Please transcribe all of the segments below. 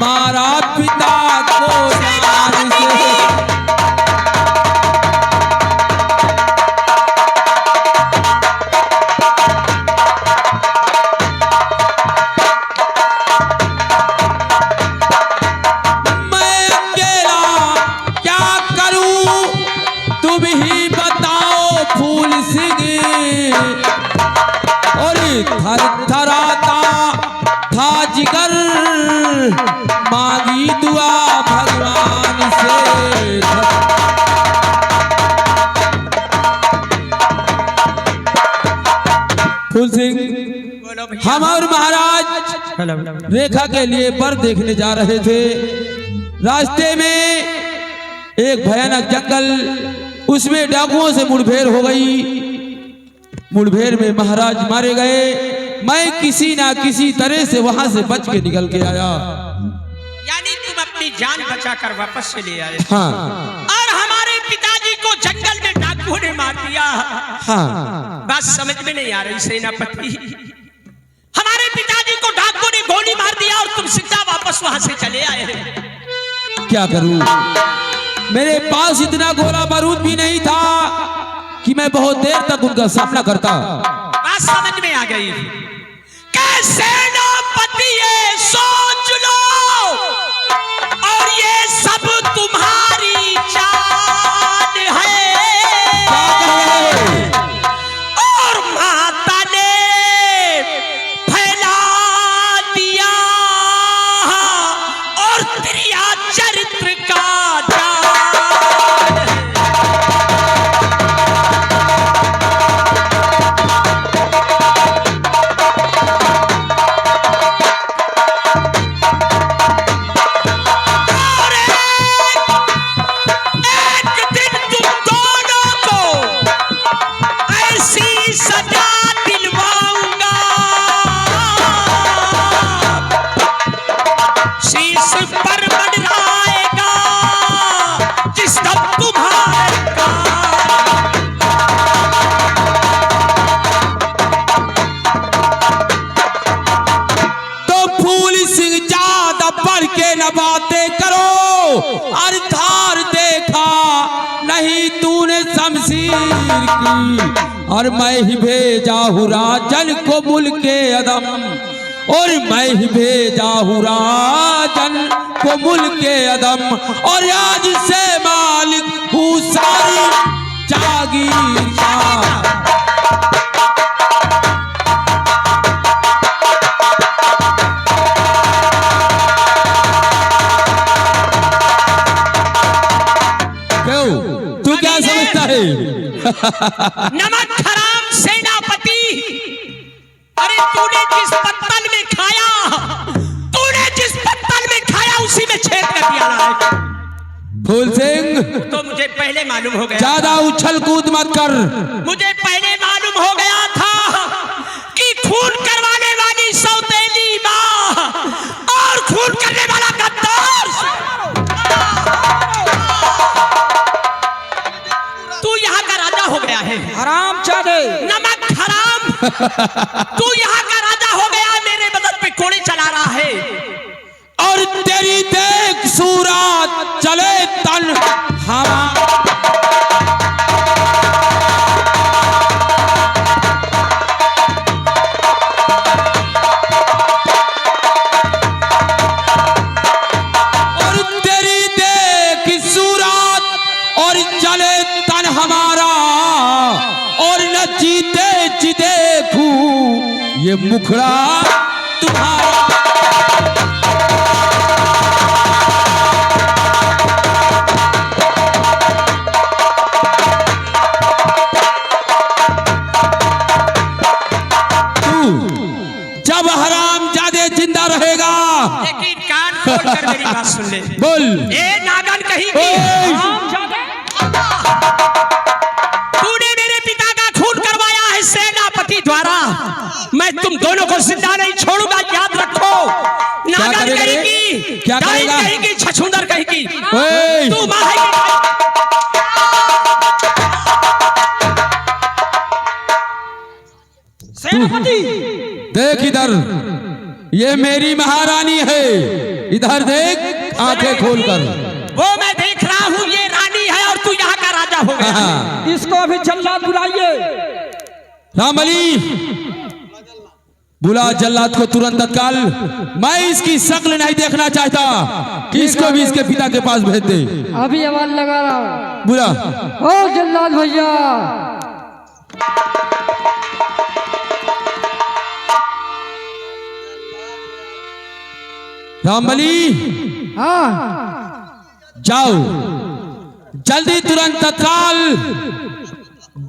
मारा पिता को जान से। मैं अकेला क्या करूं तुम ही बताओ फूल सिंह। और थर थराता था जिगर मांगी दुआ भगवान से। फूल सिंह हम और महाराज रेखा के लिए वर देखने जा रहे थे। रास्ते में एक भयानक जंगल, उसमें डाकुओं से मुठभेड़ हो गई। मुठभेड़ में महाराज मारे गए। मैं किसी ना किसी तरह से वहां से बच के निकल के आया। यानी तुम अपनी जान बचाकर वापस से ले आए। हाँ। और हमारे पिताजी को जंगल में डाकुओं ने मार दिया। हाँ। बात समझ में नहीं आ रही सेनापति। हमारे पिताजी को डाकुओं ने गोली मार दिया और तुम सीधा वापस वहां से चले आए। क्या करूं, मेरे पास इतना गोला बारूद भी नहीं था कि मैं बहुत देर तक उनका सामना करता। बात समझ में आ गई। कैसे सेनापति ये सोच लो और ये सब तुम्हारी चाल है। और माता ने फैला दिया और त्रिया चरित्र का बातें करो। अरधार देखा नहीं तूने शमशीर की। और मैं ही भेजा हूँ राजन को मुल्के अदम। और मैं ही भेजा हूँ राजन को मुल्के अदम। और आज से मालिक हूँ सारी जागीर का। तू क्या समझता है? नमक हराम सेनापति। अरे तूने जिस पत्तल में खाया उसी में छेद कर दिया है। फूल सिंह तो मुझे पहले मालूम हो गया। ज्यादा उछल कूद मत कर। मुझे पहले मालूम हो गया था कि खून करवाने वाली सौतेली माँ और खून करने वाला गद्दार। तू यहाँ का राजा हो गया है। हराम चाहे नमक हराम। तू यहाँ का राजा हो गया, मेरे बदन पे कोड़े चला रहा है। और तेरी देख सूरत चले तन हवा। और तेरी देख सूरत और चले तन हमारा। और न जीते जी देखूं ये मुखड़ा तुम्हारा। जब हरामजादे जिंदा रहेगा। लेकिन कान खोलकर मेरी बात सुन ले। बोल। ए नागन कहीं की हरामजादे। तूने मेरे पिता का खून करवाया है सेनापति द्वारा। मैं तुम दोनों को जिंदा नहीं छोड़ूंगा, याद रखो। नागन कहेगी, क्या करेगा? कहेगी, छछूंदर कहेगी। तू मां है सेनापति। देख इधर, ये मेरी महारानी है। इधर देख आंखें खोलकर। वो मैं देख रहा हूँ, ये रानी है और तू यहाँ का राजा हो गया। हाँ। इसको अभी जल्लाद बुलाइए। रामबली बुला जल्लाद को तुरंत तत्काल। मैं इसकी शक्ल नहीं देखना चाहता, इसको भी इसके पिता के पास भेज दे। अभी आवाज लगा रहा हूँ। बुला। ओ जल्लाद भैया। रामबली हाँ जाओ जल्दी तुरंत तत्काल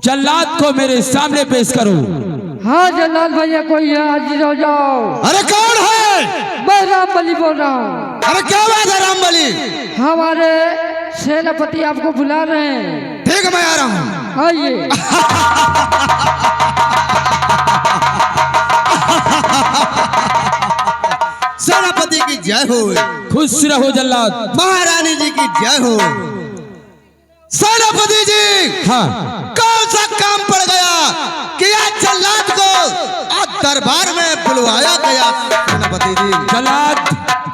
जल्लाद को मेरे सामने पेश करो। हाँ जल्लाद भैया कोई है, हाजिर हो जाओ। अरे कौन है? मैं रामबली बोल रहा हूँ। अरे क्या बात है रामबली? हमारे सेनापति आपको बुला रहे हैं। ठीक है मैं आ रहा हूँ। आइए। सेनापति की जय हो। खुश रहो जल्लाद। महारानी जी की जय हो। सेनापति जी हाँ कौन सा काम पड़ गया कि आज जल्लाद को आज दरबार में बुलवाया गया? सेनापति जी, जल्लाद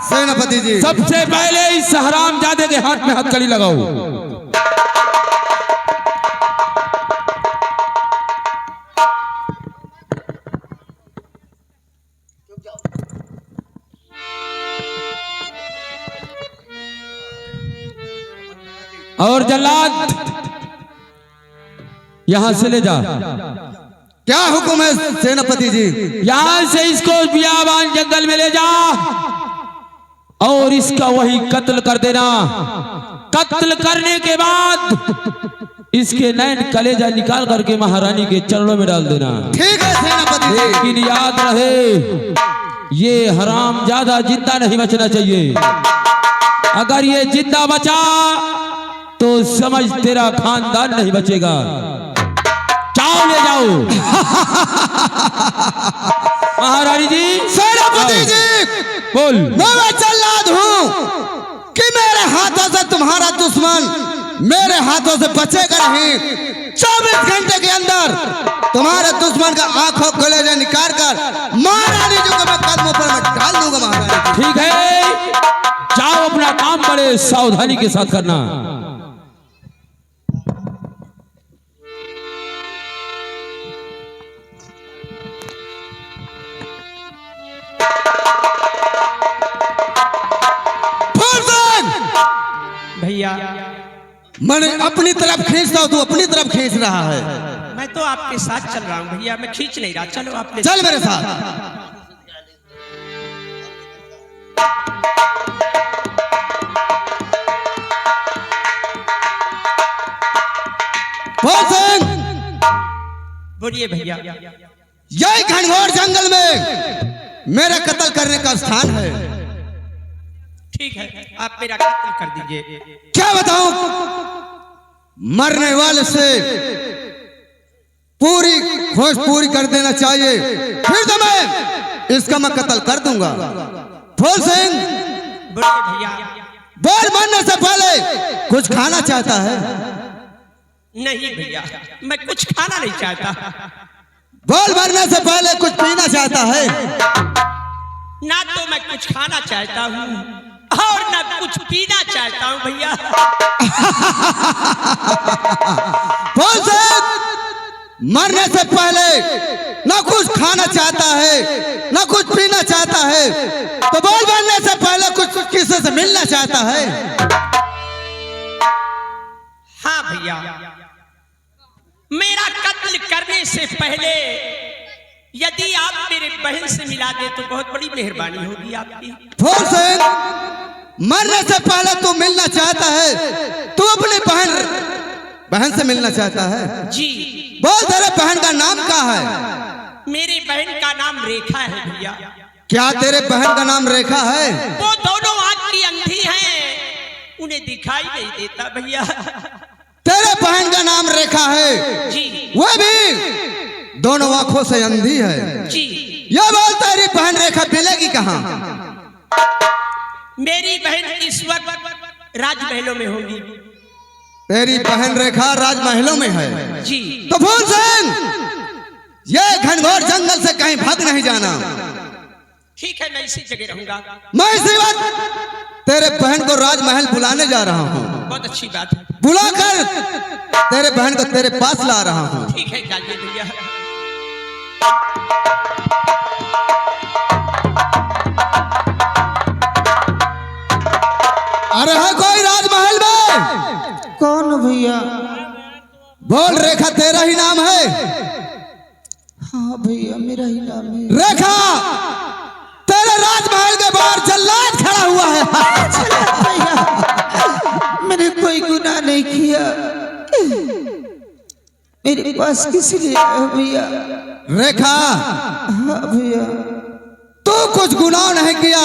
सेनापति जी, सबसे पहले इस हरामजादे के हाथ में हथकड़ी लगाओ। और जल्लाद यहां से ले जा। क्या हुक्म है सेनापति जी? यहां से इसको बियाबान जंगल में ले जा और इसका वही कत्ल कर देना। कत्ल करने के बाद इसके नैन कलेजा निकाल करके महारानी के चरणों में डाल देना। ठीक है सेनापति जी। लेकिन याद रहे ये हरामजादा जिंदा नहीं बचना चाहिए। अगर ये जिंदा बचा तो समझ तेरा खानदान नहीं बचेगा। जाओ ले जाओ। महारानी जी। सेनापति जी बोल। मैं जल्लाद हूँ कि मेरे हाथों से तुम्हारा दुश्मन मेरे हाथों से बचेगा नहीं। 24 घंटे के अंदर तुम्हारे दुश्मन का आंखों कलेजा निकाल कर महारानी जी को मैं कदमों पर मैं डाल दूंगा। महारानी ठीक है जाओ अपना काम बड़े सावधानी के साथ करना। भैया मैंने अपनी तरफ खींचता हूँ, तू अपनी तरफ खींच रहा है। मैं तो आपके साथ चल रहा हूँ भैया, मैं खींच नहीं रहा। चलो आप ले चल मेरे साथ। बोल सिंह। बोलिए भैया। यही घनघोर जंगल में मेरे कत्ल करने का स्थान है। ठीक है आप मेरा कत्ल कर दीजिए। क्या बताऊं, मरने वाले से पूरी खोज पूरी कर देना चाहिए, फिर तो मैं इसका मैं कत्ल कर दूंगा। फूल सिंह बोलिए भैया। बोल मरने से पहले कुछ खाना चाहता है? नहीं भैया मैं कुछ खाना नहीं चाहता। बोल मरने से पहले कुछ पीना चाहता है? ना तो मैं कुछ खाना चाहता हूँ और ना कुछ पीना चाहता हूँ भैया। बोल सिंह मरने से पहले ना कुछ खाना चाहता है ना कुछ पीना चाहता है, तो बोल मरने से पहले कुछ किसी से मिलना चाहता है? हाँ भैया मेरा कत्ल करने से पहले यदि आप मेरे बहन से मिला दे तो बहुत बड़ी मेहरबानी होगी आपकी। फूल सिंह मरने से पहले तू मिलना चाहता है, तू अपनी बहन से मिलना चाहता है? जी। बोल तेरे बहन का नाम क्या है? मेरे बहन का नाम रेखा है भैया। क्या तेरे बहन का नाम रेखा है? वो दोनों आंख की अंधी हैं, उन्हें दिखाई नहीं देता भैया। तेरे बहन का नाम रेखा है जी। वो भी दोनों आंखों से अंधी है जी। ये बोल तेरी बहन रेखा मिलेगी कहाँ? मेरी बहन इस वक्त राजमहलों में होगी। तेरी बहन रेखा राजमहलों में है? जी। तो फूल सिंह ये घनघोर जंगल से कहीं भाग नहीं जाना। ठीक है, मैं इसी जगह रहूंगा। मैं इसी वक्त तेरे बहन को राजमहल बुलाने जा रहा हूँ। बहुत अच्छी बात है। बुलाकर तेरे बहन को तेरे पास ला रहा हूँ। ठीक है, जाइए भैया। अरे है कोई राजमहल में? कौन भैया? बोल। रेखा तेरा ही नाम है? हाँ भैया, मेरा ही नाम है। रेखा, तेरे राजमहल के बाहर जल्लाद खड़ा हुआ है। भैया, मैंने कोई गुनाह नहीं किया। मेरे पास किस लिए आए भैया? रेखा, हाँ भैया। तू कुछ गुनाह नहीं किया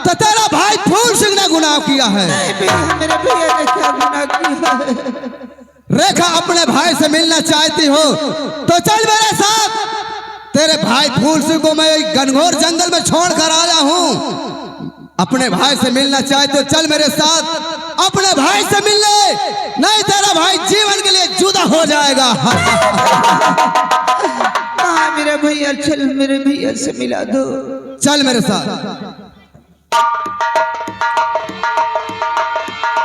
तो तेरा भाई फूल सिंह ने गुनाह किया है। नहीं भैया, मेरे भैया ने क्या गुनाह किया है? रेखा, अपने भाई से मिलना चाहती हो तो चल मेरे साथ। तेरे भाई फूल सिंह को मैं घनघोर जंगल में छोड़ कर आया हूँ। अपने भाई से मिलना चाहते हो, चल मेरे साथ अपने भाई से मिलने, नहीं तेरा भाई जीवन के लिए जुदा हो जाएगा। हाँ मेरे भैया, चल मेरे भैया से मिला दो। चल मेरे साथ।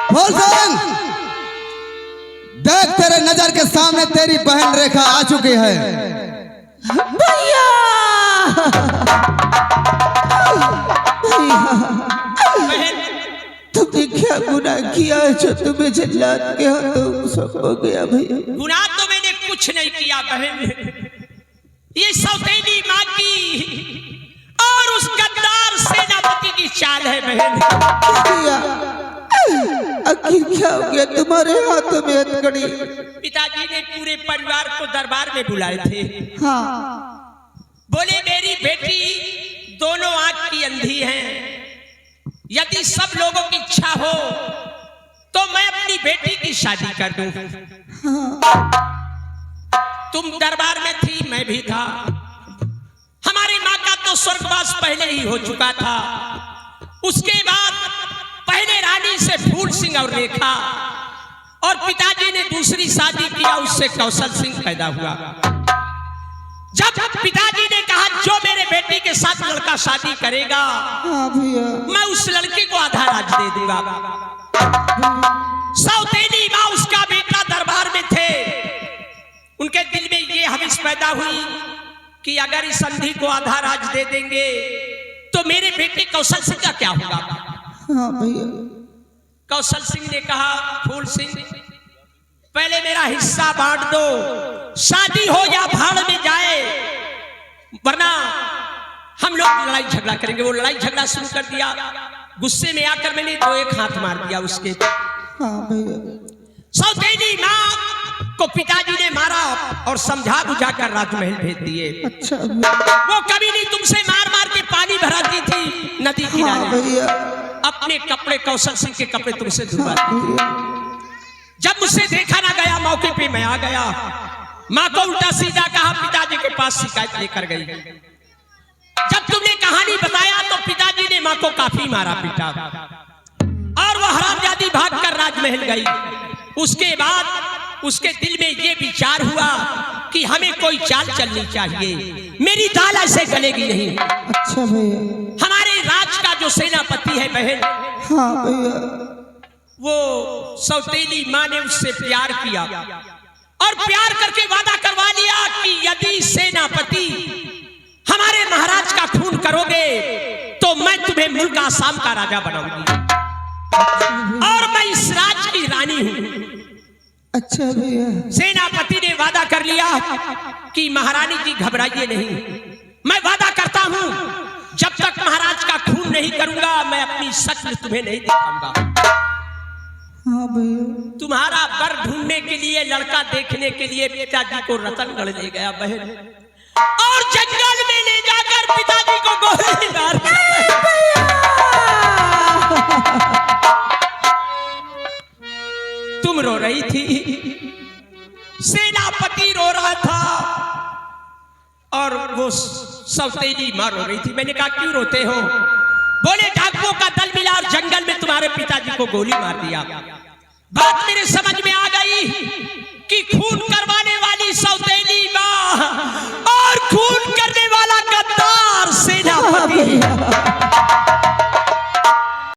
फूल सिंह, देख तेरे नजर के सामने तेरी बहन रेखा आ चुकी है। भैया, तुमने क्या गुनाह किया जो तुम्हें जल्लाद के हाथों सब हो गया भैया? गुनाह तो मैंने कुछ नहीं किया बहन। ये सौतेली माँ की और उस गद्दार सेनापति की चाल है बहन। भैया, आखिर क्या हो गया तुम्हारे हाथों में हथकड़ी? पिताजी ने पूरे परिवार को दरबार में बुलाए थे। हाँ। बोले मेरी बेटी दोनों आंख की अंधी है, यदि सब लोगों की इच्छा हो तो मैं अपनी बेटी की शादी कर दूं। तुम दरबार में थी, मैं भी था। हमारी माँ का तो स्वर्गवास पहले ही हो चुका था। उसके बाद पहले रानी से फूल सिंह और रेखा, और पिताजी ने दूसरी शादी किया, उससे कौशल सिंह पैदा हुआ। जब पिताजी ने कहा जो मेरे बेटी के साथ लड़का शादी करेगा, हाँ भैया, मैं उस लड़के को आधा राज दे दूंगा। सौतेली माँ उसका बेटा दरबार में थे। उनके दिल में ये हविस पैदा हुई कि अगर इस अंधी को आधा राज दे देंगे तो मेरे बेटे कौशल सिंह का क्या होगा। हाँ भैया। कौशल सिंह ने कहा फूल सिंह, पहले मेरा हिस्सा बांट दो, शादी हो या भाड़ में जाए, वरना हम लोग लड़ाई झगड़ा करेंगे। वो लड़ाई झगड़ा शुरू कर दिया। गुस्से में आकर मैंने दो एक हाथ मार दिया उसके। हाँ भैया। सौतेली माँ को पिताजी ने मारा और समझा बुझाकर राजमहल भेज दिए। अच्छा। वो कभी नहीं तुमसे मार मार के पानी भराती थी नदी किनारे। हाँ भैया। अपने कपड़े कौशल सिंह के कपड़े तुमसे धुलवाती हाँ थी। जब मुझसे देखा ना गया, मौके पे मैं आ गया। माँ को उल्टा सीधा कहा, पिताजी के पास शिकायत लेकर गई। जब तुमने कहानी बताया तो पिताजी ने माँ को काफी मारा पीटा, और वो हरामजादी भागकर राजमहल गई। उसके बाद उसके दिल में ये विचार हुआ कि हमें कोई चाल चलनी चाहिए, मेरी दाल ऐसे गलेगी नहीं। अच्छा भैया। हमारे राज का जो सेनापति है बहन, हाँ भैया। वो सौतेली माँ ने उससे प्यार किया और प्यार करके वादा करवा लिया कि यदि सेनापति हमारे महाराज का खून करोगे तो मैं तुम्हें मुल्क आसाम का राजा बनाऊंगी, और मैं इस राज की रानी हूं। अच्छा भैया। सेनापति ने वादा कर लिया कि महारानी जी घबराइए नहीं, मैं वादा करता हूं जब तक महाराज का खून नहीं करूंगा मैं अपनी शक्ल तुम्हें नहीं दिखाऊंगा। हाँ भैया। तुम्हारा वर ढूंढने के लिए, लड़का देखने के लिए पिताजी को रतनगढ़ ले गया बहन, और जंगल में ले जाकर पिताजी को गोली मार तुम रो रही थी, सेनापति रो रहा था, और वो सौतेली माँ रो रही थी। मैंने कहा क्यों रोते हो? बोले डाकुओं का दल मिला और जंगल में तुम्हारे पिताजी को गोली मार दिया। बात मेरे समझ में आ गई कि खून करवाने वाली सौतेली